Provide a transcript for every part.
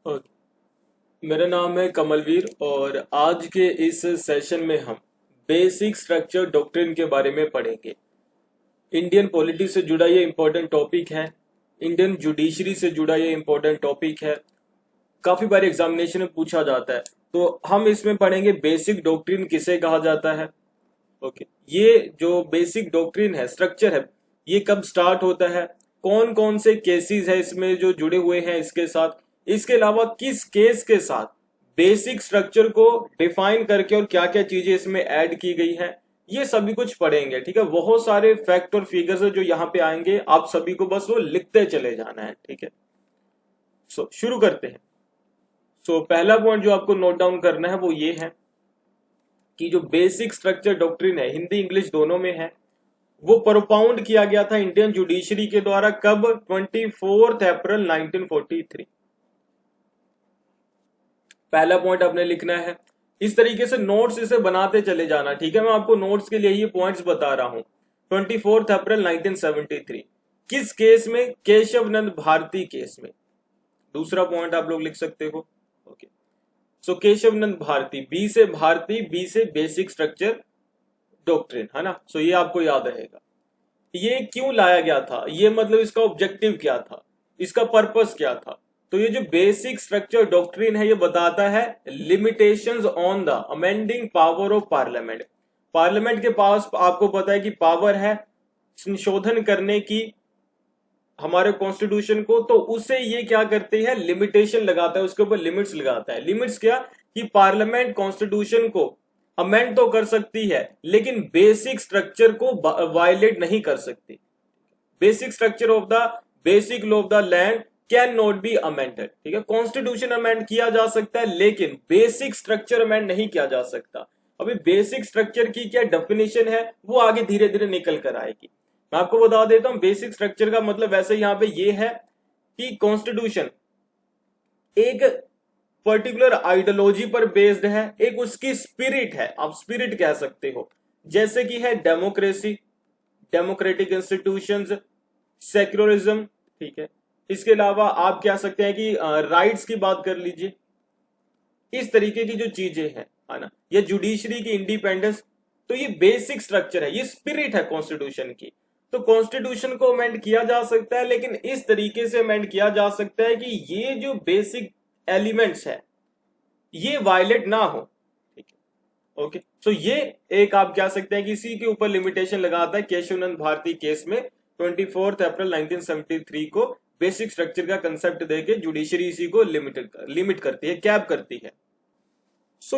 Okay. मेरा नाम है कमलवीर और आज के इस सेशन में हम बेसिक स्ट्रक्चर डॉक्ट्रिन के बारे में पढ़ेंगे। इंडियन पॉलिटिक्स से जुड़ा ये इम्पोर्टेंट टॉपिक है। इंडियन जुडिशरी से जुड़ा ये इम्पोर्टेंट टॉपिक है। काफी बार एग्जामिनेशन में पूछा जाता है, तो हम इसमें पढ़ेंगे बेसिक डॉक्ट्रिन किसे कहा जाता है। ओके, ये जो बेसिक डॉक्ट्रिन है, स्ट्रक्चर है, ये कब स्टार्ट होता है, कौन कौन से केसेस है इसमें जो जुड़े हुए हैं इसके साथ, इसके अलावा किस केस के साथ बेसिक स्ट्रक्चर को डिफाइन करके और क्या क्या चीजें इसमें ऐड की गई है, ये सभी कुछ पढ़ेंगे। ठीक है, बहुत सारे फैक्ट और फिगर्स जो यहाँ पे आएंगे, आप सभी को बस वो लिखते चले जाना है। ठीक है, शुरू करते हैं। पहला पॉइंट जो आपको नोट डाउन करना है वो ये है कि जो बेसिक स्ट्रक्चर डॉक्ट्रिन है, हिंदी इंग्लिश दोनों में है, वो प्रोपाउंड किया गया था इंडियन जुडिशरी के द्वारा। कब? 24 अप्रैल 1943। पहला पॉइंट आपने लिखना है। इस तरीके से नोट्स इसे बनाते चले जाना। ठीक है, मैं आपको नोट्स के लिए ये पॉइंट्स बता रहा हूं। 24 अप्रैल 1973 किस केस में? केशव नंद भारती केस में। दूसरा पॉइंट आप लोग लिख सकते हो। ओके, केशव नंद भारती, बी से भारती, बी से बेसिक स्ट्रक्चर डॉक्ट्रिन, है ना। ये आपको याद रहेगा। ये क्यों लाया गया था, ये मतलब इसका ऑब्जेक्टिव क्या था, इसका पर्पस क्या था। तो ये जो बेसिक स्ट्रक्चर डॉक्ट्रिन है, ये बताता है limitations on the amending power of parliament. Parliament के पास आपको पता है कि पावर है संशोधन करने की हमारे कॉन्स्टिट्यूशन को, तो उसे ये क्या करते हैं, लिमिटेशन लगाता है, उसके ऊपर लिमिट्स लगाता है। लिमिट्स क्या? कि पार्लियामेंट कॉन्स्टिट्यूशन को अमेंड तो कर सकती है, लेकिन बेसिक स्ट्रक्चर को वायलेट नहीं कर सकती। Basic structure of the basic law of the land can not be amended. ठीक है, कॉन्स्टिट्यूशन अमेंड किया जा सकता है, लेकिन बेसिक स्ट्रक्चर अमेंड नहीं किया जा सकता। अभी बेसिक स्ट्रक्चर की क्या डेफिनेशन है, वो आगे धीरे धीरे निकल कर आएगी। मैं आपको बता देता हूं, बेसिक स्ट्रक्चर का मतलब वैसे यहां पे ये है कि कॉन्स्टिट्यूशन एक पर्टिकुलर आइडियोलॉजी पर बेस्ड है, एक उसकी स्पिरिट है, आप स्पिरिट कह सकते हो। जैसे कि है डेमोक्रेसी, डेमोक्रेटिक इंस्टीट्यूशंस, सेक्युलरिज्म। ठीक है, इसके अलावा आप कह सकते हैं कि राइट्स की बात कर लीजिए। इस तरीके की जो चीजें हैं, है ना, या जुडिशरी की इंडिपेंडेंस। तो ये बेसिक स्ट्रक्चर है, ये स्पिरिट है कॉन्स्टिट्यूशन की। तो कॉन्स्टिट्यूशन को अमेंड किया जा सकता है, लेकिन इस तरीके से अमेंड किया जा सकता है कि ये जो बेसिक एलिमेंट्स है ये वायलेट ना हो। ठीक है, ओके। ये एक आप कह सकते हैं कि इसी के ऊपर लिमिटेशन लगाता है केशवनंद भारती केस में। 24 अप्रैल 1973 को बेसिक स्ट्रक्चर का कंसेप्ट देके जुडिशरी इसी को लिमिट करती है, कैप करती है।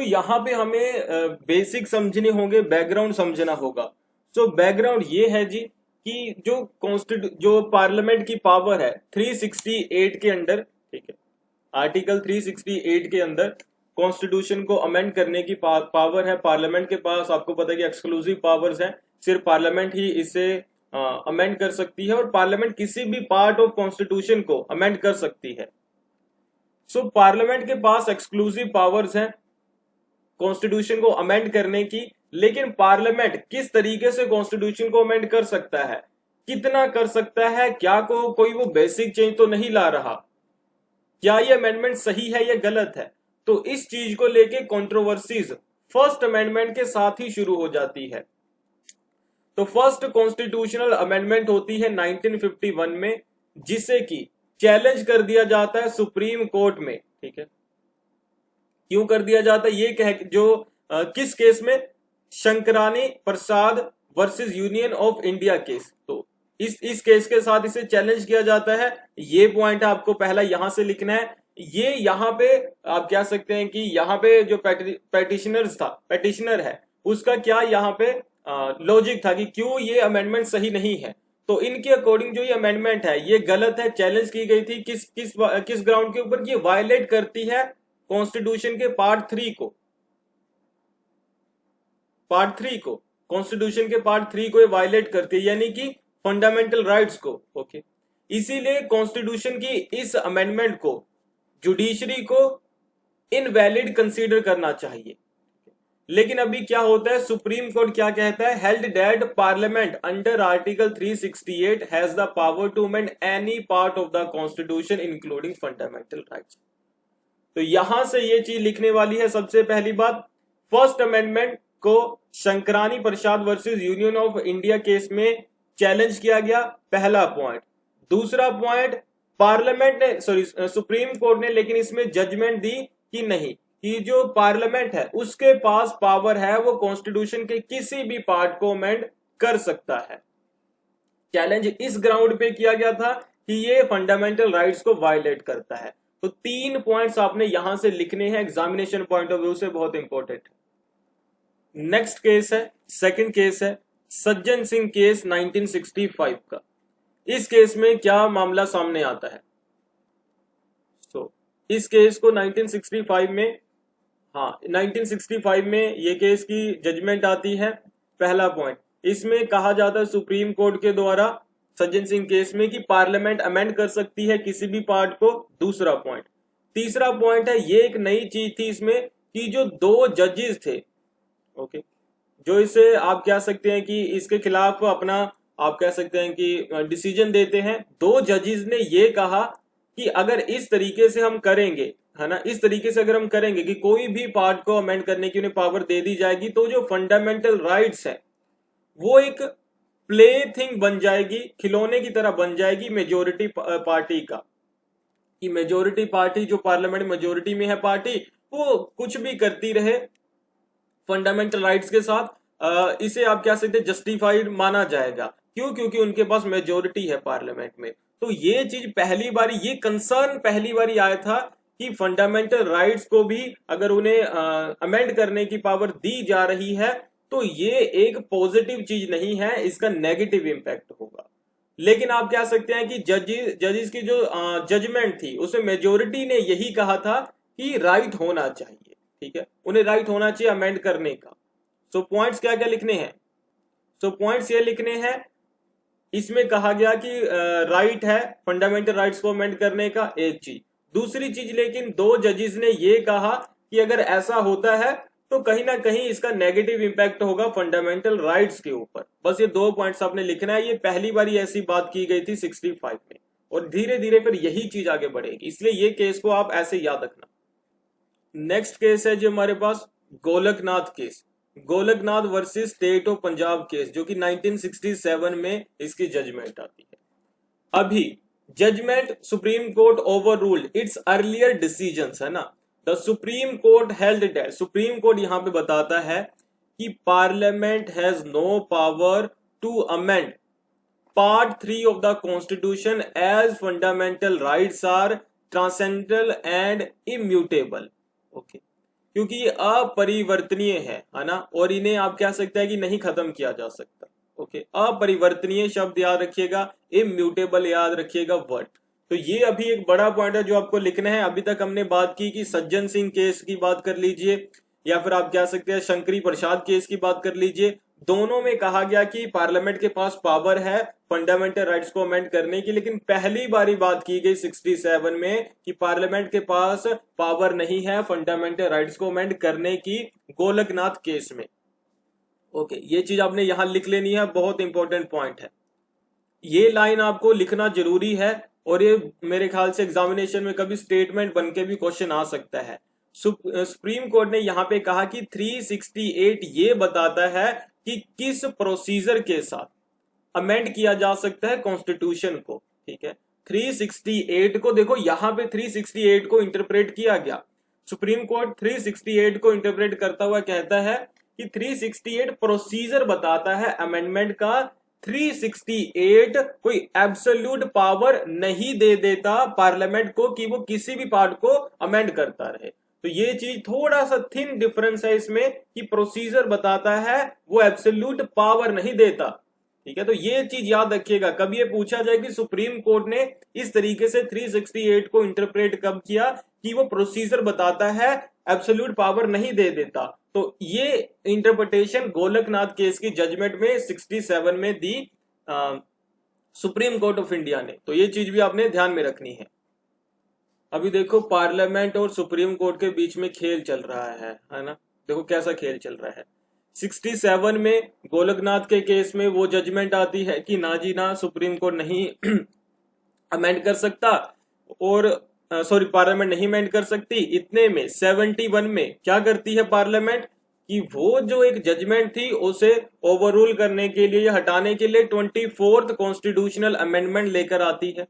यहां पे हमें बेसिक समझने होंगे, बैकग्राउंड समझना होगा। बैकग्राउंड ये है जी कि जो पार्लियामेंट की पावर है 368 के अंडर, ठीक है, आर्टिकल 368 के अंदर कॉन्स्टिट्यूशन को अमेंड करने की पावर है पार्लियामेंट के पास। आपको पता है कि एक्सक्लूसिव पावर्स है, सिर्फ पार्लियामेंट ही इसे अमेंड कर सकती है, और पार्लियामेंट किसी भी पार्ट ऑफ कॉन्स्टिट्यूशन को अमेंड कर सकती है। पार्लियामेंट के पास एक्सक्लूसिव पावर्स हैं कॉन्स्टिट्यूशन को अमेंड करने की, लेकिन पार्लियामेंट किस तरीके से कॉन्स्टिट्यूशन को अमेंड कर सकता है, कितना कर सकता है, क्या कोई वो बेसिक चेंज तो नहीं ला रहा, क्या ये अमेंडमेंट सही है या गलत है। तो इस चीज को लेके कंट्रोवर्सीज फर्स्ट अमेंडमेंट के साथ ही शुरू हो जाती है। तो फर्स्ट कॉन्स्टिट्यूशनल अमेंडमेंट होती है 1951 में, जिसे कि चैलेंज कर दिया जाता है सुप्रीम कोर्ट में। ठीक है, क्यों कर दिया जाता है, ये कह किस केस में? Shankari Prasad versus union of India case. तो इस केस के साथ इसे चैलेंज किया जाता है। ये पॉइंट आपको पहला यहां से लिखना है। ये यहां पे आप कह सकते हैं कि यहां पे जो पेटिशनर है, उसका क्या यहाँ पे लॉजिक था कि क्यों ये अमेंडमेंट सही नहीं है। तो इनके अकॉर्डिंग जो ये अमेंडमेंट है ये गलत है, चैलेंज की गई थी। किस ग्राउंड के ऊपर? ये वायलेट करती है कॉन्स्टिट्यूशन के कॉन्स्टिट्यूशन के पार्ट 3 को ये वायलेट करती है, यानी कि फंडामेंटल राइट्स को। ओके, इसीलिए कॉन्स्टिट्यूशन की इस अमेंडमेंट को जुडिशरी को इनवैलिड कंसीडर करना चाहिए। लेकिन अभी क्या होता है, सुप्रीम कोर्ट क्या कहता है, held that parliament under article 368 has the power to amend any part of the constitution including fundamental rights. तो यहां से ये चीज लिखने वाली है। सबसे पहली बात, फर्स्ट अमेंडमेंट को Shankari Prasad versus union of India case में चैलेंज किया गया, पहला पॉइंट। दूसरा पॉइंट, पार्लियामेंट ने सुप्रीम कोर्ट ने लेकिन इसमें जजमेंट दी कि नहीं, कि जो पार्लियामेंट है उसके पास पावर है, वो कॉन्स्टिट्यूशन के किसी भी पार्ट को अमेंड कर सकता है। चैलेंज इस ग्राउंड पे किया गया था कि ये फंडामेंटल राइट्स को वायलेट करता है। तो 3 पॉइंट्स आपने यहां से लिखने हैं, एग्जामिनेशन पॉइंट ऑफ व्यू से बहुत इंपॉर्टेंट है। नेक्स्ट केस है, सेकंड केस है सज्जन सिंह केस 1965 का। इस केस में क्या मामला सामने आता है? तो इस केस को 1965 में, 1965 में ये केस की जजमेंट आती है। पहला पॉइंट, इसमें कहा जाता है सुप्रीम कोर्ट के द्वारा सज्जन सिंह केस में कि पार्लियामेंट अमेंड कर सकती है किसी भी पार्ट को। दूसरा पॉइंट। तीसरा पॉइंट है, ये एक नई चीज थी इसमें कि जो 2 जजेस थे, ओके, जो इसे आप कह सकते हैं कि इसके खिलाफ अपना आप कह सकते हैं कि डिसीजन देते हैं। 2 जजेस ने ये कहा कि अगर इस तरीके से हम करेंगे, है ना, इस तरीके से अगर हम करेंगे कि कोई भी पार्ट को अमेंड करने की उन्हें पावर दे दी जाएगी, तो जो फंडामेंटल राइट्स है वो एक प्ले थिंग बन जाएगी, खिलौने की तरह बन जाएगी मेजोरिटी पार्टी का, कि मेजोरिटी पार्टी जो पार्लियामेंट मेजोरिटी में है पार्टी, वो कुछ भी करती रहे फंडामेंटल राइट्स के साथ। इसे आप क्या सकते हैं, जस्टिफाइड माना जाएगा। क्यों? क्योंकि उनके पास मेजोरिटी है पार्लियामेंट में। तो ये चीज पहली बारी, ये कंसर्न पहली बारी आया था कि फंडामेंटल राइट्स को भी अगर उन्हें अमेंड करने की पावर दी जा रही है तो ये एक पॉजिटिव चीज नहीं है, इसका नेगेटिव इंपैक्ट होगा। लेकिन आप कह सकते हैं कि जजेस की जो जजमेंट थी उसमें मेजोरिटी ने यही कहा था कि राइट होना चाहिए, ठीक है, उन्हें राइट होना चाहिए अमेंड करने का। सो पॉइंट्स क्या क्या लिखने हैं? सो पॉइंट्स ये लिखने हैं, इसमें कहा गया कि राइट है फंडामेंटल राइट्स को अमेंड करने का, एक चीज। दूसरी चीज, लेकिन 2 जजेस ने ये कहा कि अगर ऐसा होता है तो कहीं ना कहीं इसका नेगेटिव इंपैक्ट होगा फंडामेंटल राइट्स के ऊपर। बस ये 2 पॉइंट्स आपने लिखना है। ये पहली बार ऐसी बात की गई थी 65 में, और धीरे धीरे फिर यही चीज आगे बढ़ेगी, इसलिए ये केस को आप ऐसे याद रखना। नेक्स्ट केस है जो हमारे पास Golaknath case, Golaknath versus state of Punjab case, जो कि 1967 में इसकी जजमेंट आती है। अभी judgement supreme court overruled its earlier decisions, है ना। The supreme court held that, supreme court यहां पे बताता है कि parliament has no power to amend part 3 of the constitution as fundamental rights are transcendental and immutable. Okay, क्योंकि ये अपरिवर्तनीय है ना, और इन्हें आप कह सकते हैं कि नहीं खत्म किया जा सकता। ओके, अपरिवर्तनीय शब्द याद रखिएगा, इम्यूटेबल याद रखिएगा वर्ड। तो ये अभी एक बड़ा पॉइंट है जो आपको लिखना है। अभी तक हमने बात की कि सज्जन सिंह केस की बात कर लीजिए, या फिर आप कह सकते हैं शंकरी प्रसाद केस की बात कर लीजिए। दोनों में कहा गया कि पार्लियामेंट के पास पावर है फंडामेंटल राइट्स को अमेंड करने की, लेकिन पहली बारी बात की गई 67 में कि पार्लियामेंट के पास पावर नहीं है फंडामेंटल राइट्स को अमेंड करने की, गोलकनाथ केस में। ओके, ये चीज आपने यहां लिख लेनी है, बहुत इंपॉर्टेंट पॉइंट है। ये लाइन आपको लिखना जरूरी है, और ये मेरे ख्याल से एग्जामिनेशन में कभी स्टेटमेंट बन के भी क्वेश्चन आ सकता है। सुप्रीम कोर्ट ने यहां पे कहा कि 368 ये बताता है कि किस प्रोसीजर के साथ अमेंड किया जा सकता है कॉन्स्टिट्यूशन को, ठीक है। 368 को देखो, यहां पे 368 को इंटरप्रेट किया गया। सुप्रीम कोर्ट 368 को इंटरप्रेट करता हुआ कहता है कि 368 प्रोसीजर बताता है अमेंडमेंट का। 368 कोई एब्सोल्यूट पावर नहीं दे देता पार्लियामेंट को कि वो किसी भी पार्ट को अमेंड करता रहे। तो ये चीज थोड़ा सा थिन डिफरेंस है इसमें, कि प्रोसीजर बताता है, वो एब्सोल्यूट पावर नहीं देता, ठीक है। तो ये चीज याद रखिएगा, कभी ये पूछा जाए कि सुप्रीम कोर्ट ने इस तरीके से 368 को इंटरप्रेट कब किया कि वो प्रोसीजर बताता है, एब्सोल्यूट पावर नहीं दे देता। तो ये इंटरप्रिटेशन गोलकनाथ केस की जजमेंट में 67 में दी सुप्रीम कोर्ट ऑफ इंडिया ने। तो ये चीज भी आपने ध्यान में रखनी है। अभी देखो पार्लियामेंट और सुप्रीम कोर्ट के बीच में खेल चल रहा है ना। देखो कैसा खेल चल रहा है। 67 में गोलकनाथ के केस में वो जजमेंट आती है कि ना जी ना, सुप्रीम कोर्ट नहीं अमेंड कर सकता, और पार्लियामेंट नहीं अमेंड कर सकती। इतने में 71 में क्या करती है पार्लियामेंट कि वो जो एक जजमेंट थी उसे ओवररूल करने के लिए या हटाने के लिए 24th कॉन्स्टिट्यूशनल अमेंडमेंट लेकर आती है।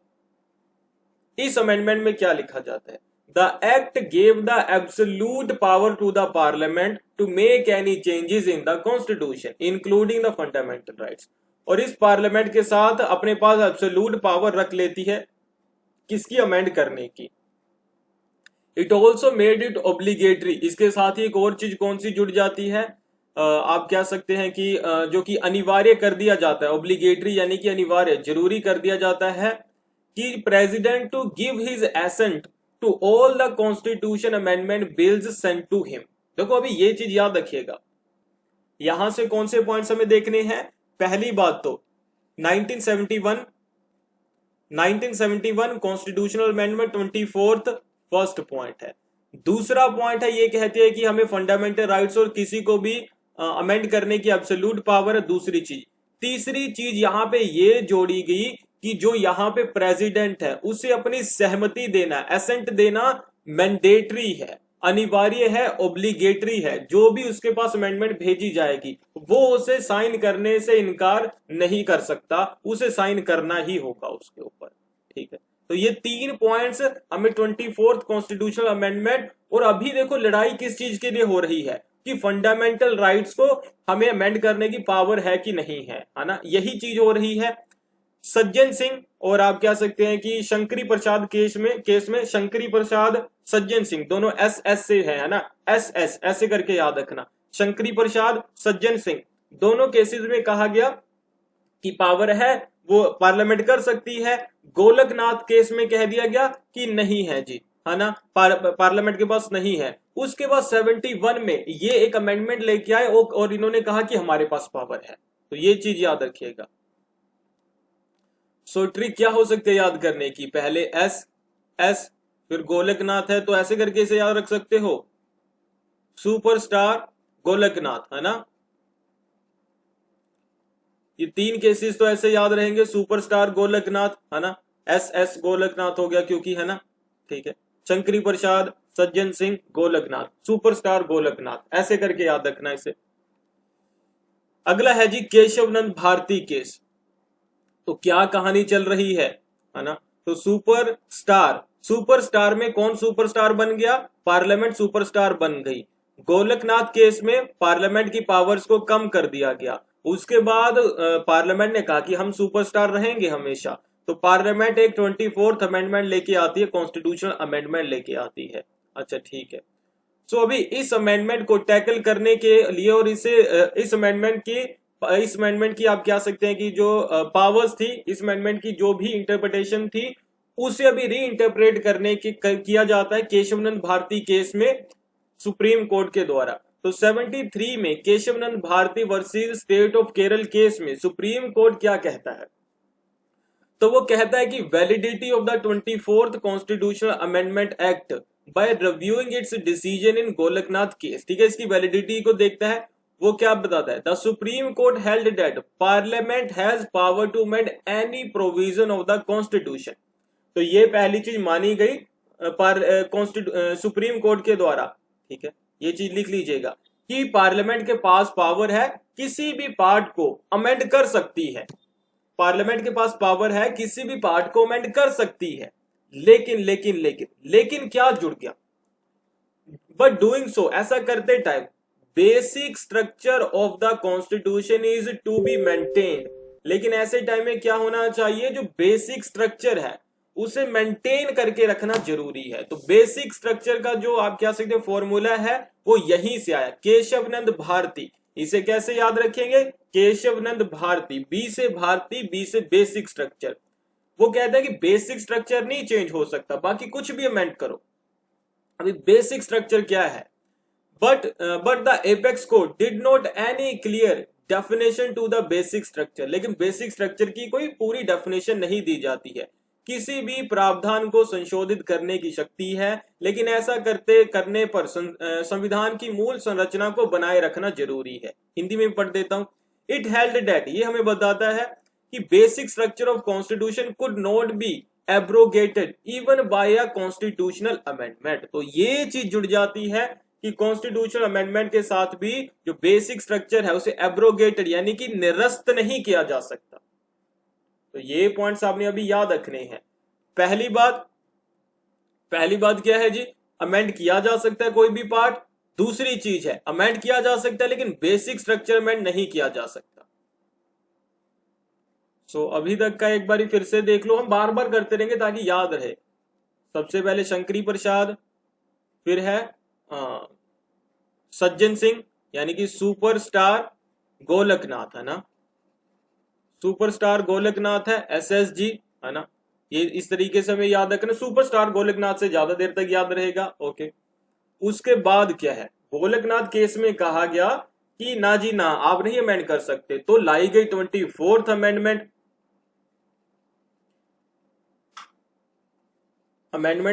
इस अमेंडमेंट में क्या लिखा जाता है? The act gave the absolute power to the parliament to make any changes in the constitution including the fundamental rights. और इस पार्लियामेंट के साथ अपने पास एब्सोल्यूट पावर रख लेती है किसकी? अमेंड करने की। It also made it obligatory. इसके साथ ही एक और चीज कौन सी जुड़ जाती है? आप कह सकते हैं कि जो कि अनिवार्य कर दिया जाता है। ऑब्लिगेटरी यानी कि अनिवार्य, जरूरी कर दिया जाता है कि president to give his assent to all the constitution amendment bills sent to him. देखो अभी ये चीज याद रखिएगा, यहां से कौन से पॉइंट्स हमें देखने हैं? पहली बात तो 1971 constitutional amendment 24th first point है। दूसरा पॉइंट है, ये कहते हैं कि हमें फंडामेंटल राइट्स और किसी को भी अमेंड करने की एब्सोल्यूट पावर है। दूसरी चीज, तीसरी चीज यहां पे ये जोड़ी गई कि जो यहां पे प्रेसिडेंट है उसे अपनी सहमति देना, एसेंट देना मैंडेटरी है, अनिवार्य है, ऑब्लिगेटरी है। जो भी उसके पास अमेंडमेंट भेजी जाएगी वो उसे साइन करने से इनकार नहीं कर सकता, उसे साइन करना ही होगा उसके ऊपर। ठीक है, तो ये 3 पॉइंट्स हमें 24th कॉन्स्टिट्यूशनल अमेंडमेंट। और अभी देखो लड़ाई किस चीज के लिए हो रही है कि फंडामेंटल राइट्स को हमें अमेंड करने की पावर है कि नहीं है ना, यही चीज हो रही है। सज्जन सिंह और आप कह सकते हैं कि शंकरी प्रसाद केस में शंकरी प्रसाद सज्जन सिंह दोनों एस से है ना, एस ऐसे करके याद रखना। शंकरी प्रसाद सज्जन सिंह दोनों केसेस में कहा गया कि पावर है, वो पार्लियामेंट कर सकती है। गोलकनाथ केस में कह दिया गया कि नहीं है जी, है ना, पार्लियामेंट के पास नहीं है। उसके बाद 71 में ये एक अमेंडमेंट लेके आए और इन्होंने कहा कि हमारे पास पावर है। तो ये चीज याद रखिएगा। सो ट्रिक क्या हो सकती है याद करने की? पहले एस फिर गोलकनाथ है तो ऐसे करके इसे याद रख सकते हो, सुपरस्टार गोलकनाथ, है ना। ये 3 केसेस तो ऐसे याद रहेंगे, सुपरस्टार गोलकनाथ, है ना, एस गोलकनाथ हो गया क्योंकि, है ना। ठीक है, शंकरी प्रसाद सज्जन सिंह गोलकनाथ, सुपरस्टार गोलकनाथ, ऐसे करके याद रखना इसे। अगला है जी केशवनंद भारती केस। तो क्या कहानी चल रही है ना। तो सुपरस्टार में कौन सुपरस्टार बन गया? पार्लियामेंट सुपरस्टार बन गई। गोलकनाथ केस में पार्लियामेंट की पावर्स को कम कर दिया गया। उसके बाद पार्लियामेंट ने कहा कि हम सुपरस्टार रहेंगे हमेशा, तो पार्लियामेंट एक 24th अमेंडमेंट लेके आती है, कॉन्स्टिट्यूशनल अमेंडमेंट लेके आती है। अच्छा ठीक है, सो अभी इस अमेंडमेंट को टैकल करने के लिए और इस अमेंडमेंट की आप कह सकते हैं कि जो पावर्स थी, इस अमेंडमेंट की जो भी इंटरप्रिटेशन थी उसे अभी री इंटरप्रेट करने की किया जाता है केशवनंद भारती केस में सुप्रीम कोर्ट के द्वारा। तो 73 में Kesavananda Bharati versus state of Kerala case में सुप्रीम कोर्ट क्या कहता है? तो वो कहता है कि validity of the 24th constitutional amendment act by reviewing its decision in Golaknath case. ठीक है, इसकी वैलिडिटी को देखता है। वो क्या बताता है? The supreme court held that parliament has power to amend any provision of the constitution. तो ये पहली चीज मानी गई सुप्रीम कोर्ट के द्वारा। ठीक है, ये चीज लिख लीजिएगा कि पार्लियामेंट के पास पावर है, किसी भी पार्ट को अमेंड कर सकती है। पार्लियामेंट के पास पावर है, किसी भी पार्ट को अमेंड कर सकती है। लेकिन क्या जुड़ गया? बट डूइंग सो, ऐसा करते time basic structure of the constitution is to be maintained. लेकिन ऐसे टाइम में क्या होना चाहिए? जो बेसिक स्ट्रक्चर है उसे मेंटेन करके रखना जरूरी है। तो बेसिक स्ट्रक्चर का जो आप कह सकते हैं फॉर्मूला है वो यहीं से आया, केशवनंद भारती। इसे कैसे याद रखेंगे? केशवनंद भारती, बी से भारती, बी से बेसिक स्ट्रक्चर। वो कहता है कि बेसिक स्ट्रक्चर नहीं चेंज हो सकता, बाकी कुछ भी अमेंड करो। अभी बेसिक स्ट्रक्चर क्या है? But the apex court did not any clear definition to the basic structure. लेकिन बेसिक स्ट्रक्चर की कोई पूरी डेफिनेशन नहीं दी जाती है। किसी भी प्रावधान को संशोधित करने की शक्ति है, लेकिन ऐसा करने पर संविधान की मूल संरचना को बनाए रखना जरूरी है। हिंदी में पढ़ देता हूं। इट हेल्ड दैट, ये हमें बताता है कि basic structure of constitution could not be abrogated even bye a constitutional amendment. तो ये चीज जुड़ जाती है कि कॉन्स्टिट्यूशनल अमेंडमेंट के साथ भी जो बेसिक स्ट्रक्चर है उसे एब्रोगेटेड यानी कि निरस्त नहीं किया जा सकता। तो ये पॉइंट्स आपने अभी याद रखने हैं। पहली बात क्या है जी, अमेंड किया जा सकता है कोई भी पार्ट। दूसरी चीज है अमेंड किया जा सकता है लेकिन बेसिक स्ट्रक्चर अमेंड नहीं किया जा सकता। सो अभी तक का एक बार फिर से देख लो, हम बार बार करते रहेंगे ताकि याद रहे। सबसे पहले शंकरी प्रसाद, फिर है सज्जन सिंह यानी कि सुपरस्टार गोलकनाथ, है ना, सुपरस्टार गोलकनाथ है, एसएसजी, है ना। ये इस तरीके से हमें याद रखना, सुपरस्टार गोलकनाथ से ज्यादा देर तक याद रहेगा। ओके, उसके बाद क्या है, गोलकनाथ केस में कहा गया कि ना जी ना, आप नहीं अमेंड कर सकते, तो लाई गई 24th अमेंडमेंट।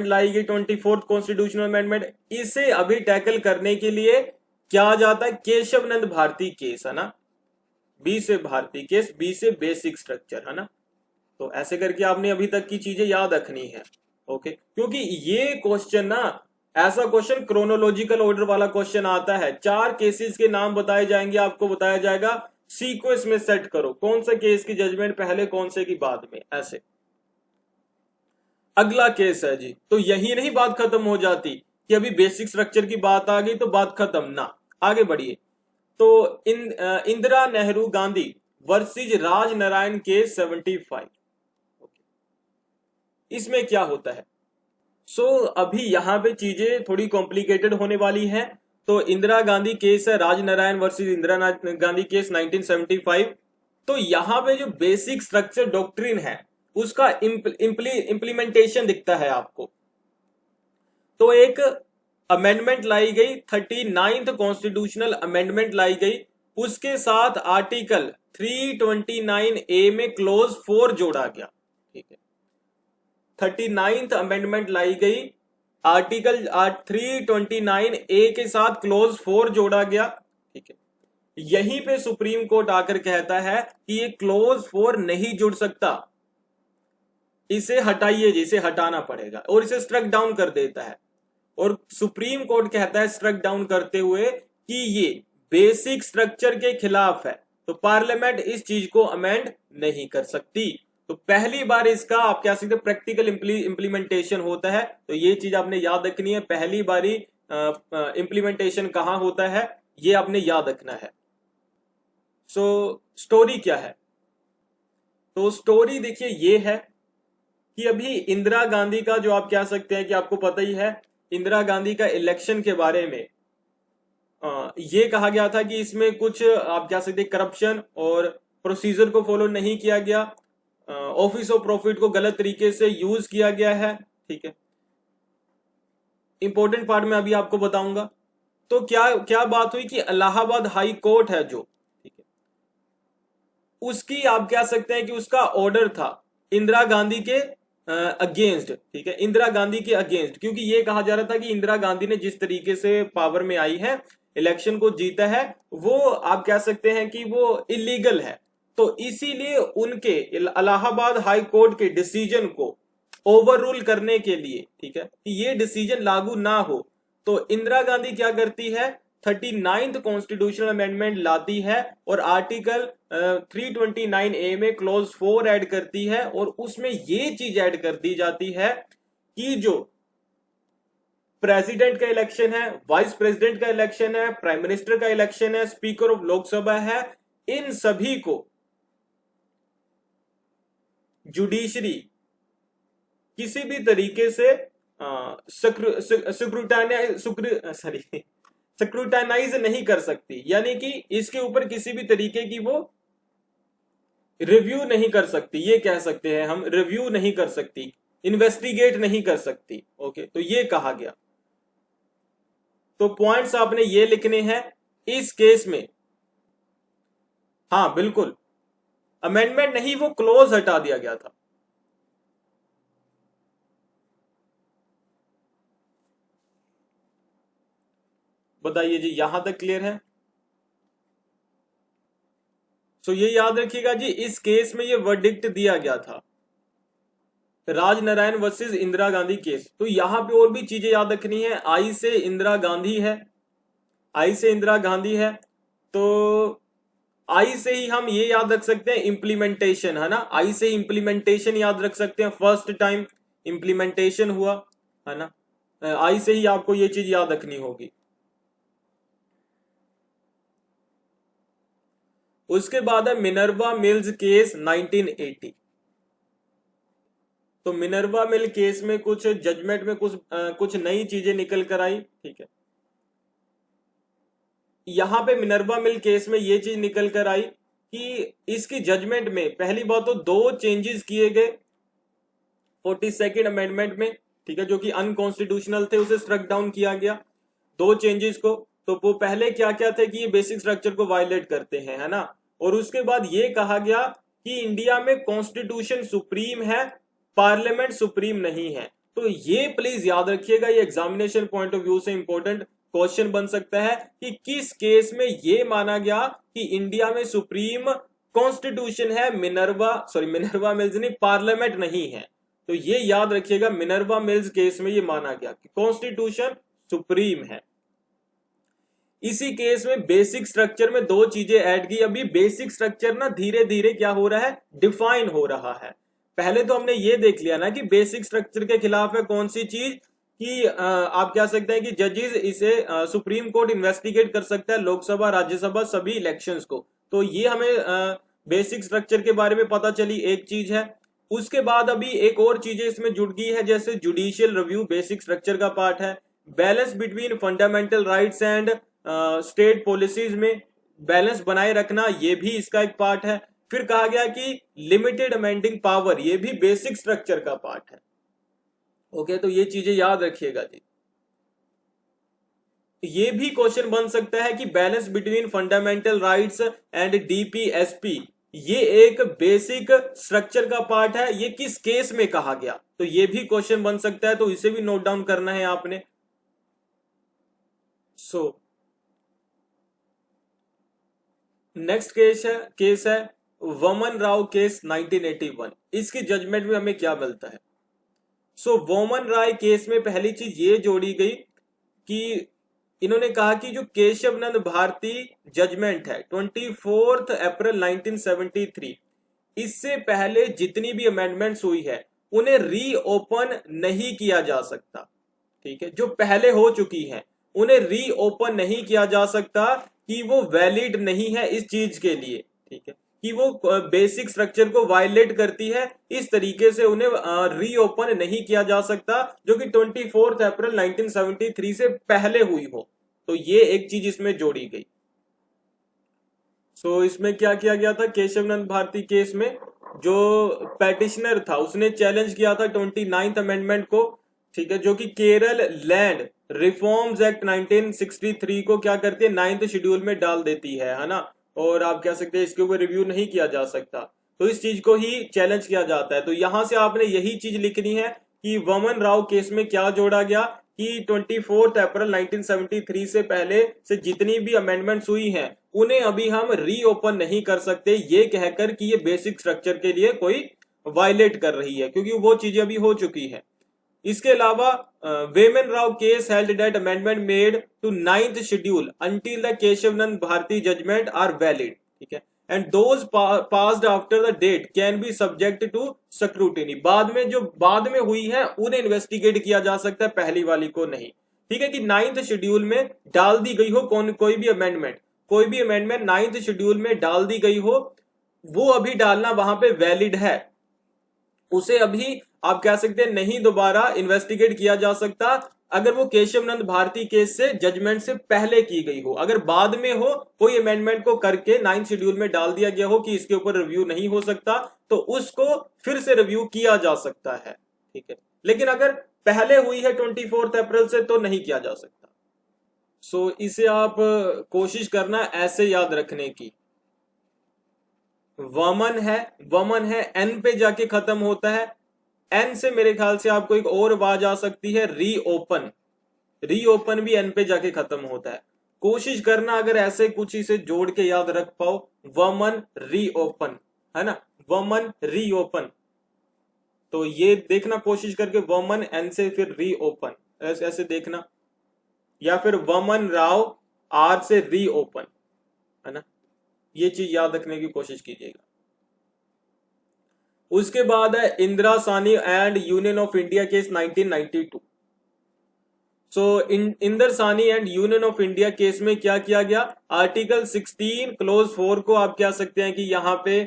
लाई गई 24th कॉन्स्टिट्यूशनल अमेंडमेंट। इसे अभी टैकल करने के लिए क्या आ जाता है, केशव नंद भारती केस, है ना, बी से भारती केस, बी से बेसिक स्ट्रक्चर, है ना। तो ऐसे करके आपने अभी तक की चीजें याद रखनी है। ओके, क्योंकि ये क्वेश्चन ना, ऐसा क्वेश्चन क्रोनोलॉजिकल ऑर्डर वाला क्वेश्चन आता है। 4 केसेस के नाम बताए जाएंगे, आपको बताया जाएगा सीक्वेंस में सेट करो कौन सा केस की जजमेंट पहले कौन से की बाद में, ऐसे। अगला केस है जी, तो यही नहीं बात खत्म हो जाती कि अभी बेसिक स्ट्रक्चर की बात आ गई तो बात खत्म ना, आगे बढ़िए। तो इंदिरा नेहरू गांधी वर्सेज राज नारायण केस 75, इसमें क्या होता है। अभी यहां पे चीजें थोड़ी कॉम्प्लिकेटेड होने वाली हैं। तो इंदिरा गांधी केस है, राज नारायण वर्सेज इंदिरा गांधी केस 1975। तो यहां पे जो बेसिक स्ट्रक्चर डॉक्ट्रिन है उसका इंप्लीमेंटेशन दिखता है आपको। तो एक अमेंडमेंट लाई गई, 39th कॉन्स्टिट्यूशनल अमेंडमेंट लाई गई, उसके साथ आर्टिकल 329A में क्लोज 4 जोड़ा गया। ठीक है, 39th अमेंडमेंट लाई गई, आर्टिकल 329A के साथ क्लोज 4 जोड़ा गया। ठीक है, यहीं पे सुप्रीम कोर्ट आकर कहता है कि ये क्लोज 4 नहीं जुड़ सकता, इसे हटाइए, जिसे हटाना पड़ेगा, और इसे स्ट्रक डाउन कर देता है। और सुप्रीम कोर्ट कहता है स्ट्रक डाउन करते हुए कि ये बेसिक स्ट्रक्चर के खिलाफ है, तो पार्लियामेंट इस चीज को अमेंड नहीं कर सकती। तो पहली बार इसका आप कह सकते प्रैक्टिकल इंप्लीमेंटेशन होता है। तो ये चीज आपने याद रखनी है, पहली बारी इंप्लीमेंटेशन कहां होता है ये आपने याद रखना है। स्टोरी क्या है, तो स्टोरी देखिए ये है कि अभी इंदिरा गांधी का, जो आप कह सकते हैं कि आपको पता ही है, इंदिरा गांधी का इलेक्शन के बारे में ये कहा गया था कि इसमें कुछ आप कह सकते करप्शन और प्रोसीजर को फॉलो नहीं किया गया, ऑफिस ऑफ प्रॉफिट को गलत तरीके से यूज किया गया है। ठीक है, इंपॉर्टेंट पार्ट में अभी आपको बताऊंगा। तो क्या क्या बात हुई कि इलाहाबाद हाई कोर्ट है जो, ठीक है, उसकी आप कह सकते हैं कि उसका ऑर्डर था इंदिरा गांधी के अगेंस्ट। ठीक है, इंदिरा गांधी के अगेंस्ट, क्योंकि ये कहा जा रहा था कि इंदिरा गांधी ने जिस तरीके से पावर में आई है, इलेक्शन को जीता है, वो आप कह सकते हैं कि वो इलीगल है। तो इसीलिए उनके इलाहाबाद हाई कोर्ट के डिसीजन को ओवर रूल करने के लिए, ठीक है, कि ये डिसीजन लागू ना हो, तो इंदिरा गांधी क्या करती है, 39th कॉन्स्टिट्यूशनल अमेंडमेंट लाती है और आर्टिकल 329A में क्लोज 4 ऐड करती है, और उसमें ये चीज ऐड कर दी जाती है कि जो प्रेसिडेंट का इलेक्शन है, वाइस प्रेसिडेंट का इलेक्शन है, प्राइम मिनिस्टर का इलेक्शन है, स्पीकर ऑफ लोकसभा है, इन सभी को जुडिशरी किसी भी तरीके से स्क्रूटानाइज नहीं कर सकती, यानी कि इसके ऊपर किसी भी तरीके की वो रिव्यू नहीं कर सकती, ये कह सकते हैं हम, रिव्यू नहीं कर सकती, इन्वेस्टिगेट नहीं कर सकती। ओके, तो ये कहा गया। तो पॉइंट्स आपने ये लिखने हैं इस केस में। हाँ बिल्कुल, अमेंडमेंट नहीं, वो क्लोज हटा दिया गया था। बताइए जी, यहां तक क्लियर है। ये याद रखिएगा जी, इस केस में ये वर्डिक्ट दिया गया था। Rajnarayan versus Indira Gandhi case. तो यहां पे और भी चीजें याद रखनी है। आई से इंदिरा गांधी है, आई से इंदिरा गांधी है, तो आई से ही हम ये याद रख सकते हैं इंप्लीमेंटेशन, है ना, आई से इंप्लीमेंटेशन याद रख सकते हैं, फर्स्ट टाइम इंप्लीमेंटेशन हुआ, है ना, आई से ही आपको ये चीज याद रखनी होगी। उसके बाद है मिनर्वा मिल्स केस 1980। तो मिनर्वा मिल केस में कुछ जजमेंट में कुछ नई चीजें निकल कर आई, ठीक है। यहां पे मिनर्वा मिल केस में ये चीज निकल कर आई कि इसकी जजमेंट में पहली बात तो दो चेंजेस किए गए 42nd अमेंडमेंट में, ठीक है, जो कि अनकॉन्स्टिट्यूशनल थे, उसे स्ट्रक डाउन किया गया दो चेंजेस को। तो वो पहले क्या क्या थे कि ये बेसिक स्ट्रक्चर को वायलेट करते हैं, है ना, और उसके बाद ये कहा गया कि इंडिया में कॉन्स्टिट्यूशन सुप्रीम है, पार्लियामेंट सुप्रीम नहीं है। तो ये प्लीज याद रखिएगा, ये एग्जामिनेशन पॉइंट ऑफ व्यू से इंपॉर्टेंट क्वेश्चन बन सकता है कि किस केस में ये माना गया कि इंडिया में सुप्रीम कॉन्स्टिट्यूशन है, मिनर्वा मिल्स नहीं, पार्लियामेंट नहीं है। तो ये याद रखिएगा, मिनर्वा मिल्स केस में ये माना गया कि कॉन्स्टिट्यूशन सुप्रीम है। इसी केस में बेसिक स्ट्रक्चर में दो चीजें ऐड की। अभी बेसिक स्ट्रक्चर ना धीरे धीरे क्या हो रहा है, डिफाइन हो रहा है। पहले तो हमने ये देख लिया ना कि बेसिक स्ट्रक्चर के खिलाफ है कौन सी चीज, कि आप कह सकते हैं कि जजेस इसे सुप्रीम कोर्ट इन्वेस्टिगेट कर सकता है, लोकसभा राज्यसभा सभी इलेक्शंस को। तो ये हमें बेसिक स्ट्रक्चर के बारे में पता चली, एक चीज है। उसके बाद अभी एक और चीजें इसमें जुड़ गई है, जैसे जुडिशियल रिव्यू बेसिक स्ट्रक्चर का पार्ट है, balance between fundamental rights and state policies में बैलेंस बनाए रखना, ये भी इसका एक पार्ट है। फिर कहा गया कि लिमिटेड अमेंडिंग पावर, ये भी बेसिक स्ट्रक्चर का पार्ट है। ओके, तो ये चीजें याद रखिएगा जी। ये भी क्वेश्चन बन सकता है कि balance between fundamental rights and DPSP, ये एक बेसिक स्ट्रक्चर का पार्ट है, ये किस केस में कहा गया, तो ये भी क्वेश्चन बन सकता है, तो इसे भी नोट डाउन करना है आपने। नेक्स्ट केस है वमन राव केस 1981। इसकी जजमेंट में हमें क्या मिलता है। वोमन राय केस में पहली चीज ये जोड़ी गई कि इन्होंने कहा कि जो केशव नंद भारती जजमेंट है 24 अप्रैल 1973, इससे पहले जितनी भी अमेंडमेंट्स हुई है उन्हें रीओपन नहीं किया जा सकता, ठीक है, जो पहले हो चुकी हैं उन्हें रीओपन नहीं किया जा सकता, कि वो वैलिड नहीं है इस चीज के लिए, ठीक है, कि वो बेसिक स्ट्रक्चर को वायलेट करती है, इस तरीके से उन्हें रीओपन नहीं किया जा सकता, जो कि 24 अप्रैल 1973 से पहले हुई हो। तो ये एक चीज इसमें जोड़ी गई। इसमें क्या किया गया था, केशव नंद भारती केस में जो पेटिशनर था उसने चैलेंज किया था 29th अमेंडमेंट को, ठीक है, जो कि केरल लैंड रिफॉर्म्स एक्ट 1963 को क्या करती है, 9th शेड्यूल में डाल देती है ना, और आप कह सकते हैं इसके ऊपर रिव्यू नहीं किया जा सकता, तो इस चीज को ही चैलेंज किया जाता है। तो यहां से आपने यही चीज लिखनी है कि वमन राव केस में क्या जोड़ा गया कि 24 अप्रैल 1973 से पहले से जितनी भी अमेंडमेंट्स हुई हैं उन्हें अभी हम रीओपन नहीं कर सकते, ये कहकर कि ये बेसिक स्ट्रक्चर के लिए कोई वायलेट कर रही है, क्योंकि वो चीजें अभी हो चुकी है। इसके अलावा Waman Rao case held that amendment made to 9th schedule until the Kesavananda Bharati judgement are valid, ठीक है, and those passed after the date can be subject to scrutiny. बाद में जो बाद में हुई है उन्हें इन्वेस्टिगेट किया जा सकता है, पहली वाली को नहीं, ठीक है, कि 9th शेड्यूल में डाल दी गई हो कोई भी अमेंडमेंट 9th शेड्यूल में डाल दी गई हो, वो अभी डालना वहां पे वैलिड है, उसे अभी आप कह सकते हैं नहीं दोबारा इन्वेस्टिगेट किया जा सकता अगर वो केशवनंद भारती केस से जजमेंट से पहले की गई हो। अगर बाद में हो कोई अमेंडमेंट को करके 9th शेड्यूल में डाल दिया गया हो कि इसके ऊपर रिव्यू नहीं हो सकता, तो उसको फिर से रिव्यू किया जा सकता है, ठीक है, लेकिन अगर पहले हुई है 24 अप्रैल से तो नहीं किया जा सकता। इसे आप कोशिश करना ऐसे याद रखने की। वमन है एन पे जाके खत्म होता है, एन से मेरे ख्याल से आपको एक और आवाज आ सकती है रीओपन भी एन पे जाके खत्म होता है। कोशिश करना अगर ऐसे कुछ इसे जोड़ के याद रख पाओ, वमन रीओपन, है ना, वमन रीओपन, तो ये देखना कोशिश करके वमन एन से फिर रीओपन, ऐसे देखना, या फिर वमन राव आर से रीओपन, है ना, ये चीज याद रखने की कोशिश कीजिएगा। उसके बाद है इंदिरा सानी and union of India case 1992। सो इंदिरा सानी and union of India case में क्या किया गया, आर्टिकल 16 क्लोज 4 को आप कह सकते हैं कि यहाँ पे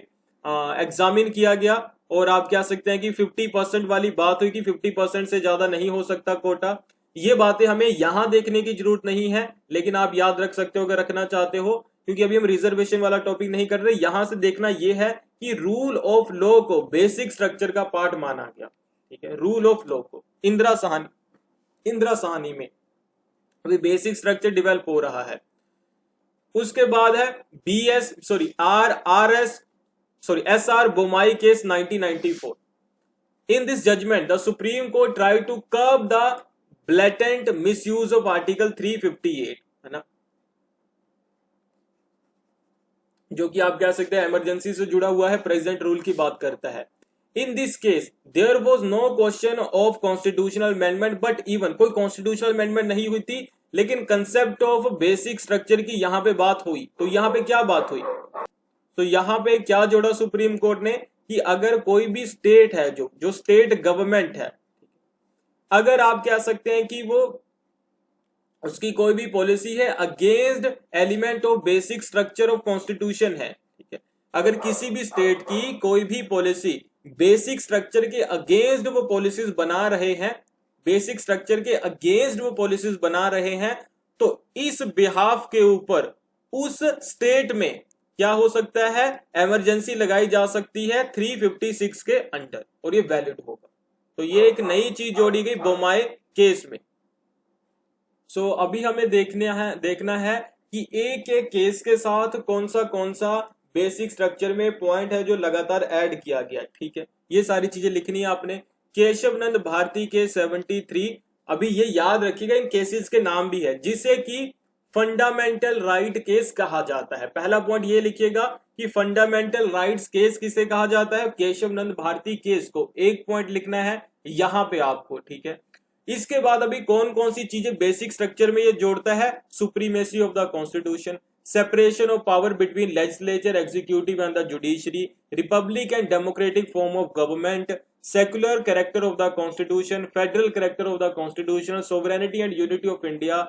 एग्जामिन किया गया, और आप कह सकते हैं कि 50% वाली बात हुई कि 50% से ज्यादा नहीं हो सकता कोटा। ये बातें हमें यहां देखने की जरूरत नहीं है, लेकिन आप याद रख सकते हो अगर रखना चाहते हो, क्योंकि अभी हम रिजर्वेशन वाला टॉपिक नहीं कर रहे। यहां से देखना यह है कि रूल ऑफ लॉ को बेसिक स्ट्रक्चर का पार्ट माना गया, ठीक है, रूल ऑफ लॉ को इंदिरा साहनी में अभी बेसिक स्ट्रक्चर डेवलप हो रहा है। उसके बाद है SR Bommai case 1994। In this judgment, the Supreme Court tried to curb the blatant misuse of Article 358, है ना, जो कि आप कह सकते हैं इमरजेंसी से जुड़ा हुआ है, प्रेसिडेंट रूल की बात करता है। In this case, there was no question of constitutional amendment, but even कोई constitutional amendment नहीं हुई थी, लेकिन concept of basic structure की यहां पे बात हुई। तो यहां पे क्या बात हुई, तो यहां पे क्या जोड़ा सुप्रीम कोर्ट ने कि अगर कोई भी स्टेट है, जो स्टेट गवर्नमेंट है, अगर आप कह सकते हैं कि वो उसकी कोई भी पॉलिसी है against element of basic structure of constitution है, ठीक है, अगर किसी भी स्टेट की कोई भी पॉलिसी बेसिक स्ट्रक्चर के अगेंस्ट वो पॉलिसीज बना रहे हैं, बेसिक स्ट्रक्चर के अगेंस्ट वो पॉलिसीज बना रहे हैं, तो इस बिहाफ के ऊपर उस स्टेट में क्या हो सकता है, इमरजेंसी लगाई जा सकती है 356 के अंडर, और ये वैलिड होगा। तो ये एक नई चीज जोड़ी गई बोमाई केस में। सो अभी हमें देखना है कि एक एक केस के साथ कौन सा बेसिक स्ट्रक्चर में पॉइंट है जो लगातार ऐड किया गया, ठीक है, ये सारी चीजें लिखनी है आपने। केशवनंद भारती के 73, अभी ये याद रखिएगा इन केसेस के नाम भी है, जिसे कि फंडामेंटल राइट केस कहा जाता है। पहला पॉइंट ये लिखिएगा कि फंडामेंटल राइट्स केस किसे कहा जाता है, केशवनंद भारती केस को। एक पॉइंट लिखना है यहां पे आपको, ठीक है। इसके बाद अभी कौन कौन सी चीजें बेसिक स्ट्रक्चर में ये जोड़ता है, supremacy of the constitution, separation of power between legislature, executive and the judiciary, republic and democratic form of government, secular character of the constitution, federal character of the constitution, sovereignty and unity of India,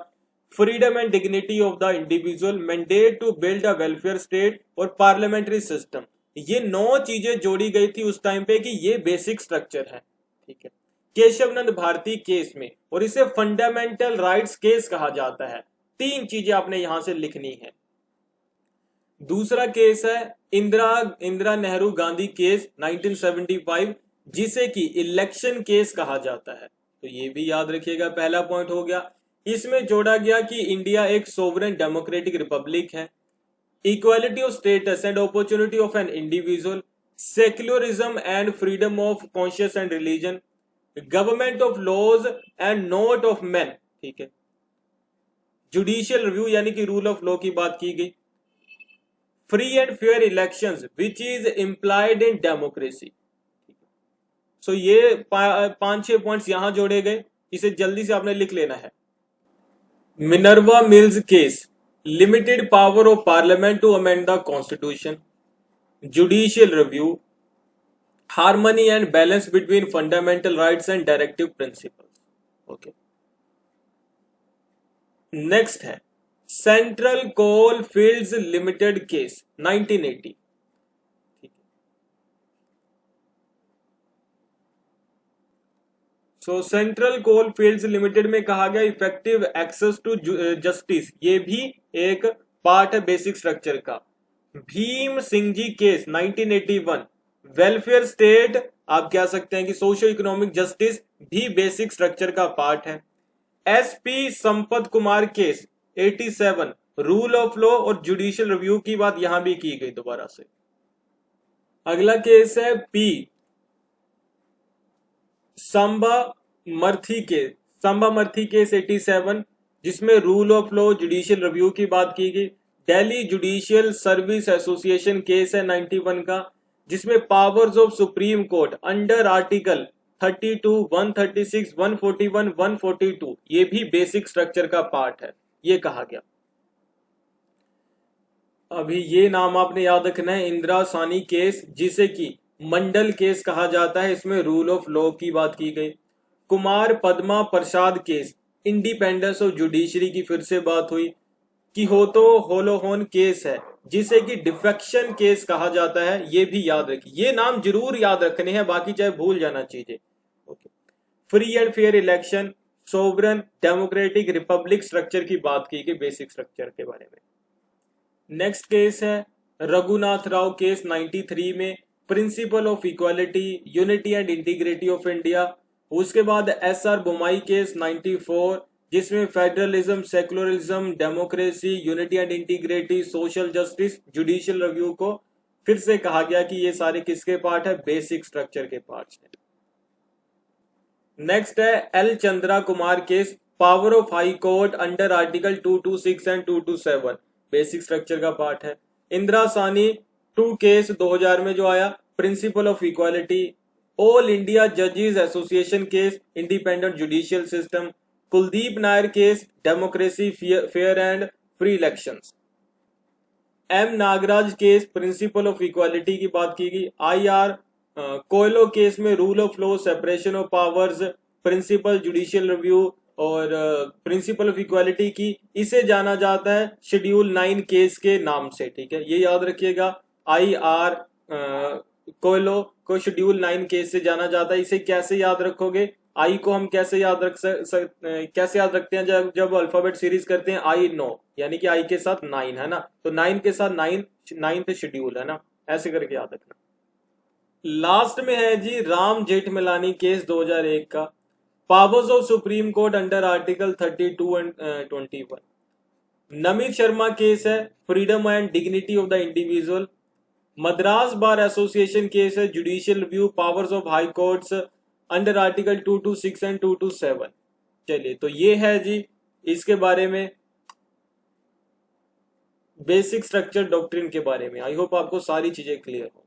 freedom and dignity of the individual, mandate to build a welfare state और parliamentary system. ये 9 चीजें जोड़ी गई थी उस time पे कि ये बेसिक स्ट्रक्चर है, ठीक है, केशवनंद भारती केस में, और इसे फंडामेंटल राइट्स केस कहा जाता है। 3 चीजें आपने यहां से लिखनी है। दूसरा केस है इंदिरा नेहरू गांधी केस 1975, जिसे कि इलेक्शन केस कहा जाता है। तो ये भी याद रखिएगा, पहला पॉइंट हो गया। इसमें जोड़ा गया कि इंडिया एक सोवरेन डेमोक्रेटिक रिपब्लिक है, equality of status and opportunity of an individual, secularism and freedom of conscious and religion, government of laws and not of man, ठीक है, जुडिशियल रिव्यू यानी कि रूल ऑफ लॉ की बात की गई, free and fair elections which is implied in democracy. So ये 5-6 points यहां जोड़े गए, इसे जल्दी से आपने लिख लेना है। Minerva mills case, limited power of parliament to amend the constitution, judicial review, harmony and balance between fundamental rights and directive principles. Okay, next है central coal fields limited case 1980। So central coal fields limited में कहा गया effective access to justice, ये भी एक part है basic structure का। Bhim Singh ji case 1981, welfare state, आप कह सकते हैं कि सोशियो इकोनॉमिक जस्टिस भी बेसिक स्ट्रक्चर का पार्ट है। S P Sampath Kumar case 87, rule of law और जुडिशियल रिव्यू की बात यहां भी की गई दोबारा से। अगला केस है पी सांबा मर्थी केस 87, जिसमें rule of law judicial review की बात की गई। Delhi judicial service association case है 91 का, जिसमें powers of supreme court under article 32, 136, 141, 142 ये भी बेसिक स्ट्रक्चर का पार्ट है, ये कहा गया। अभी ये नाम आपने याद रखना है, इंदिरा सानी केस, जिसे कि मंडल केस कहा जाता है, इसमें रूल ऑफ लॉ की बात की गई। कुमार पद्मा प्रसाद केस, इंडिपेंडेंस ऑफ जुडिशरी की फिर से बात हुई। किहोतो होलोहोन केस है, जिसे कि डिफेक्शन केस कहा जाता है, ये भी याद रखिए, ये नाम जरूर याद रखने हैं, बाकी चाहे भूल जाना चीजें। Okay. Free and fair election, sovereign democratic Republic structure की बात की गई, बेसिक स्ट्रक्चर के बारे में। नेक्स्ट केस है रघुनाथ राव केस 93 में, principal of equality, unity and integrity of India. उसके बाद SR बोमाई केस 94, जिसमें federalism, secularism, democracy, unity and integrity, social justice, judicial review को फिर से कहा गया कि ये सारे किसके पार्ट है, बेसिक स्ट्रक्चर के पार्ट्स हैं। नेक्स्ट है L Chandra Kumar case, power of high court under article 226 and 227, basic structure का पार्ट है। इंदिरा सानी 2 केस 2000 में जो आया, principle of equality. All India जजेस association case, independent judicial system. Kuldip Nayar case, democracy, fair and free elections. M Nagaraj case, principle of equality की बात की गई। IR कोयलो केस में rule of law, separation of powers, principle, judicial review और principle of equality की, इसे जाना जाता है शेड्यूल 9 केस के नाम से, ठीक है, ये याद रखिएगा। IR कोयलो को शेड्यूल 9 केस से जाना जाता है। इसे कैसे याद रखोगे, आई को हम कैसे याद कैसे याद रखते हैं, जब अल्फाबेट सीरीज करते हैं, आई नो, यानी कि आई के साथ 9 है ना, तो 9 के साथ 9th शेड्यूल है ना, ऐसे करके याद रखना। लास्ट में है जी राम जेठमलानी केस 2001 का, powers of supreme court under article 32 and 21। Namit Sharma case है, freedom and dignity of the individual. Madras bar association case है, judicial review, powers of high courts under article 226 and 227। चलिए, तो ये है जी इसके बारे में बेसिक स्ट्रक्चर डॉक्ट्रिन के बारे में। आई होप आपको सारी चीजें क्लियर हो।